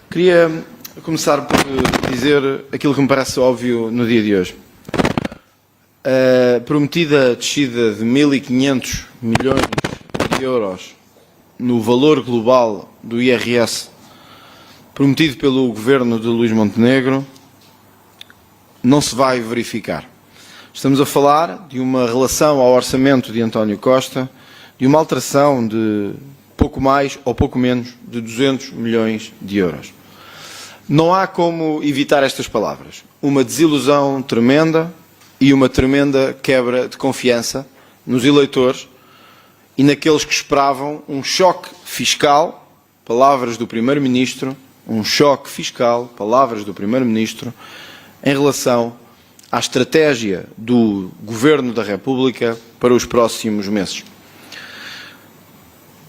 Queria começar por dizer aquilo que me parece óbvio no dia de hoje. A prometida descida de 1.500 milhões de euros no valor global do IRS prometido pelo governo de Luís Montenegro não se vai verificar. Estamos a falar de uma relação ao orçamento de António Costa de uma alteração de pouco mais ou pouco menos de 200 milhões de euros. Não há como evitar estas palavras. Uma desilusão tremenda e uma tremenda quebra de confiança nos eleitores e naqueles que esperavam um choque fiscal, palavras do Primeiro-Ministro, um choque fiscal, palavras do Primeiro-Ministro, em relação à estratégia do Governo da República para os próximos meses.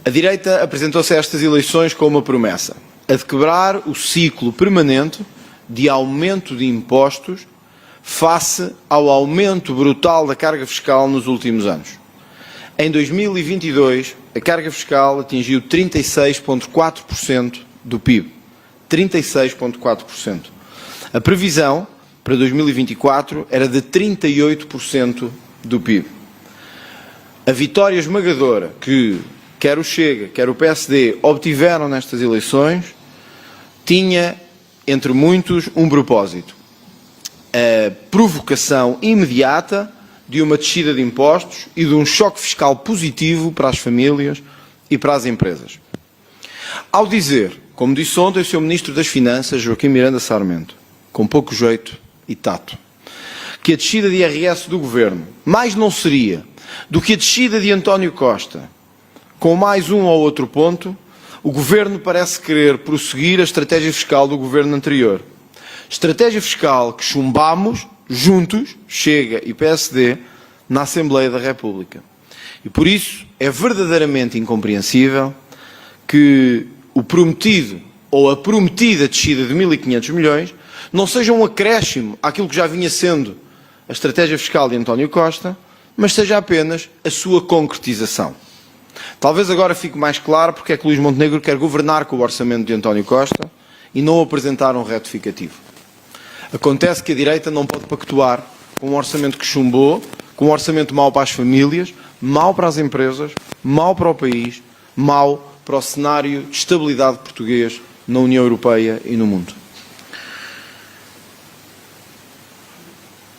A direita apresentou-se a estas eleições com uma promessa, a de quebrar o ciclo permanente de aumento de impostos face ao aumento brutal da carga fiscal nos últimos anos. Em 2022, a carga fiscal atingiu 36,4% do PIB. 36,4%. A previsão para 2024 era de 38% do PIB. A vitória esmagadora que quer o Chega, quer o PSD obtiveram nestas eleições tinha, entre muitos, um propósito. A provocação imediata de uma descida de impostos e de um choque fiscal positivo para as famílias e para as empresas. Ao dizer, como disse ontem o Sr. Ministro das Finanças, Joaquim Miranda Sarmento, com pouco jeito e tato, que a descida de IRS do Governo mais não seria do que a descida de António Costa, com mais um ou outro ponto, o Governo parece querer prosseguir a estratégia fiscal do Governo anterior. Estratégia fiscal que chumbámos juntos, Chega e PSD, na Assembleia da República. E por isso é verdadeiramente incompreensível que o prometido ou a prometida descida de 1.500 milhões não seja um acréscimo àquilo que já vinha sendo a estratégia fiscal de António Costa, mas seja apenas a sua concretização. Talvez agora fique mais claro porque é que Luís Montenegro quer governar com o orçamento de António Costa e não apresentar um retificativo. Acontece que a direita não pode pactuar com um orçamento que chumbou, com um orçamento mau para as famílias, mau para as empresas, mau para o país, mau para o cenário de estabilidade português na União Europeia e no mundo.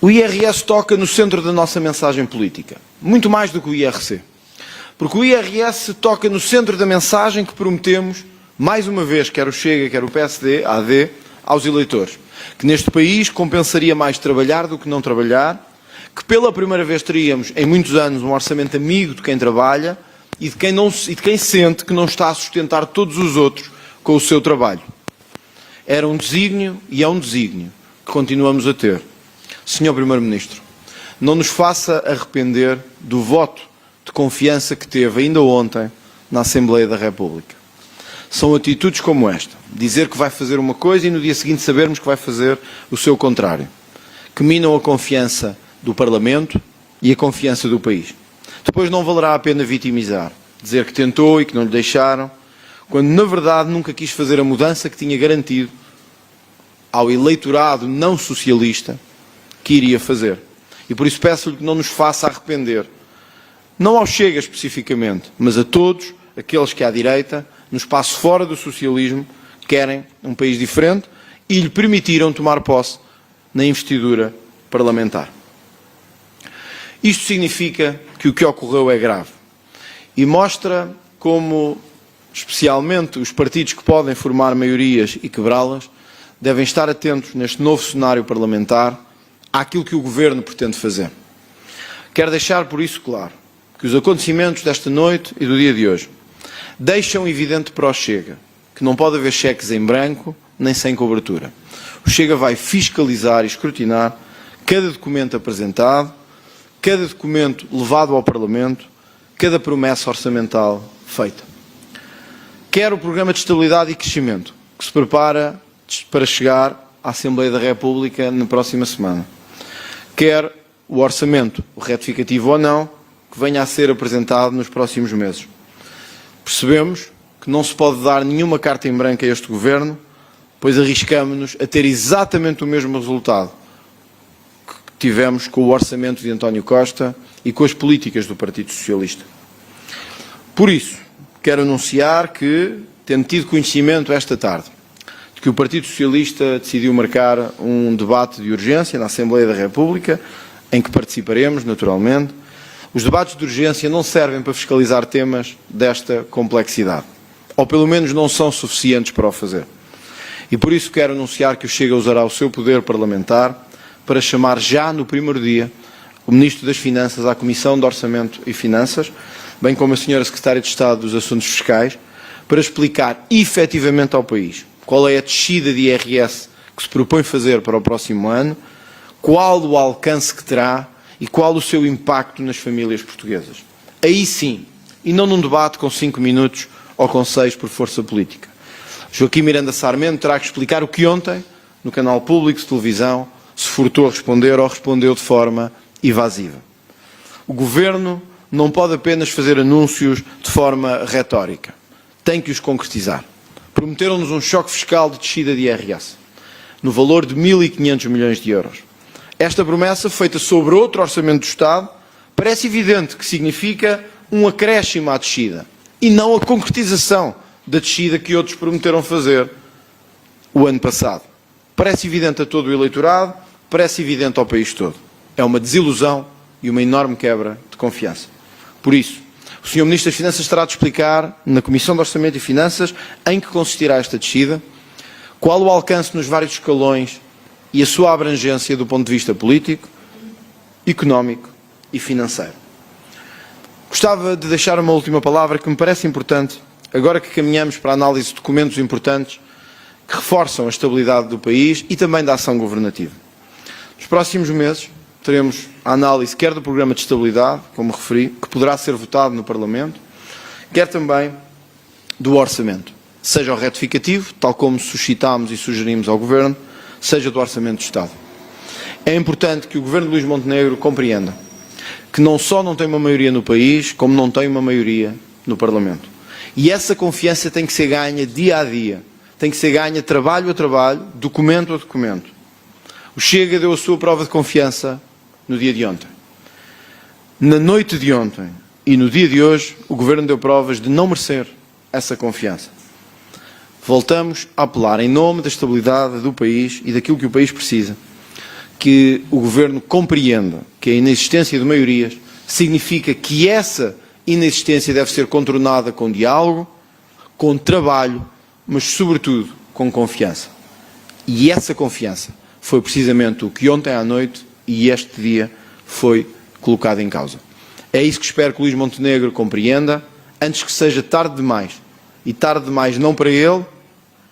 O IRS toca no centro da nossa mensagem política, muito mais do que o IRC. Porque o IRS toca no centro da mensagem que prometemos, mais uma vez, quer o Chega, quer o PSD, a AD, aos eleitores. Que neste país compensaria mais trabalhar do que não trabalhar, que pela primeira vez teríamos, em muitos anos, um orçamento amigo de quem trabalha e de quem sente que não está a sustentar todos os outros com o seu trabalho. Era um desígnio e é um desígnio que continuamos a ter. Senhor Primeiro-Ministro, não nos faça arrepender do voto de confiança que teve ainda ontem na Assembleia da República. São atitudes como esta, dizer que vai fazer uma coisa e no dia seguinte sabermos que vai fazer o seu contrário, que minam a confiança do Parlamento e a confiança do país. Depois não valerá a pena vitimizar, dizer que tentou e que não lhe deixaram, quando na verdade nunca quis fazer a mudança que tinha garantido ao eleitorado não socialista que iria fazer. E por isso peço-lhe que não nos faça arrepender, não ao Chega especificamente, mas a todos aqueles que à direita, no espaço fora do socialismo, querem um país diferente e lhe permitiram tomar posse na investidura parlamentar. Isto significa que o que ocorreu é grave e mostra como, especialmente, os partidos que podem formar maiorias e quebrá-las, devem estar atentos neste novo cenário parlamentar àquilo que o Governo pretende fazer. Quero deixar por isso claro que os acontecimentos desta noite e do dia de hoje deixam evidente para o Chega que não pode haver cheques em branco nem sem cobertura. O Chega vai fiscalizar e escrutinar cada documento apresentado, cada documento levado ao Parlamento, cada promessa orçamental feita. Quer o Programa de Estabilidade e Crescimento, que se prepara para chegar à Assembleia da República na próxima semana. Quer o orçamento, o retificativo ou não, que venha a ser apresentado nos próximos meses. Percebemos que não se pode dar nenhuma carta em branco a este Governo, pois arriscamos-nos a ter exatamente o mesmo resultado que tivemos com o orçamento de António Costa e com as políticas do Partido Socialista. Por isso, quero anunciar que, tendo tido conhecimento esta tarde de que o Partido Socialista decidiu marcar um debate de urgência na Assembleia da República, em que participaremos, naturalmente, os debates de urgência não servem para fiscalizar temas desta complexidade, ou pelo menos não são suficientes para o fazer. E por isso quero anunciar que o Chega usará o seu poder parlamentar para chamar já no primeiro dia o Ministro das Finanças à Comissão de Orçamento e Finanças, bem como a Sra. Secretária de Estado dos Assuntos Fiscais, para explicar efetivamente ao país qual é a descida de IRS que se propõe fazer para o próximo ano, qual o alcance que terá e qual o seu impacto nas famílias portuguesas. Aí sim, e não num debate com 5 minutos ou com 6 por força política. Joaquim Miranda Sarmento terá que explicar o que ontem, no canal público de televisão, se furtou a responder ou respondeu de forma evasiva. O Governo não pode apenas fazer anúncios de forma retórica. Tem que os concretizar. Prometeram-nos um choque fiscal de descida de IRS, no valor de 1.500 milhões de euros. Esta promessa, feita sobre outro orçamento do Estado, parece evidente que significa um acréscimo à descida e não a concretização da descida que outros prometeram fazer o ano passado. Parece evidente a todo o eleitorado, parece evidente ao país todo. É uma desilusão e uma enorme quebra de confiança. Por isso, o Sr. Ministro das Finanças terá de explicar na Comissão de Orçamento e Finanças em que consistirá esta descida, qual o alcance nos vários escalões e a sua abrangência do ponto de vista político, económico e financeiro. Gostava de deixar uma última palavra que me parece importante, agora que caminhamos para a análise de documentos importantes que reforçam a estabilidade do país e também da ação governativa. Nos próximos meses teremos a análise quer do Programa de Estabilidade, como referi, que poderá ser votado no Parlamento, quer também do Orçamento, seja o retificativo, tal como suscitámos e sugerimos ao Governo, seja do Orçamento do Estado. É importante que o Governo de Luís Montenegro compreenda que não só não tem uma maioria no país, como não tem uma maioria no Parlamento. E essa confiança tem que ser ganha dia a dia, tem que ser ganha trabalho a trabalho, documento a documento. O Chega deu a sua prova de confiança no dia de ontem. Na noite de ontem e no dia de hoje, o Governo deu provas de não merecer essa confiança. Voltamos a apelar em nome da estabilidade do país e daquilo que o país precisa, que o Governo compreenda que a inexistência de maiorias significa que essa inexistência deve ser contornada com diálogo, com trabalho, mas sobretudo com confiança. E essa confiança foi precisamente o que ontem à noite e este dia foi colocado em causa. É isso que espero que Luís Montenegro compreenda, antes que seja tarde demais. E tarde demais não para ele,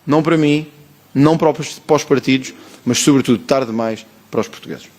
não para mim, não para os partidos, mas sobretudo tarde demais para os portugueses.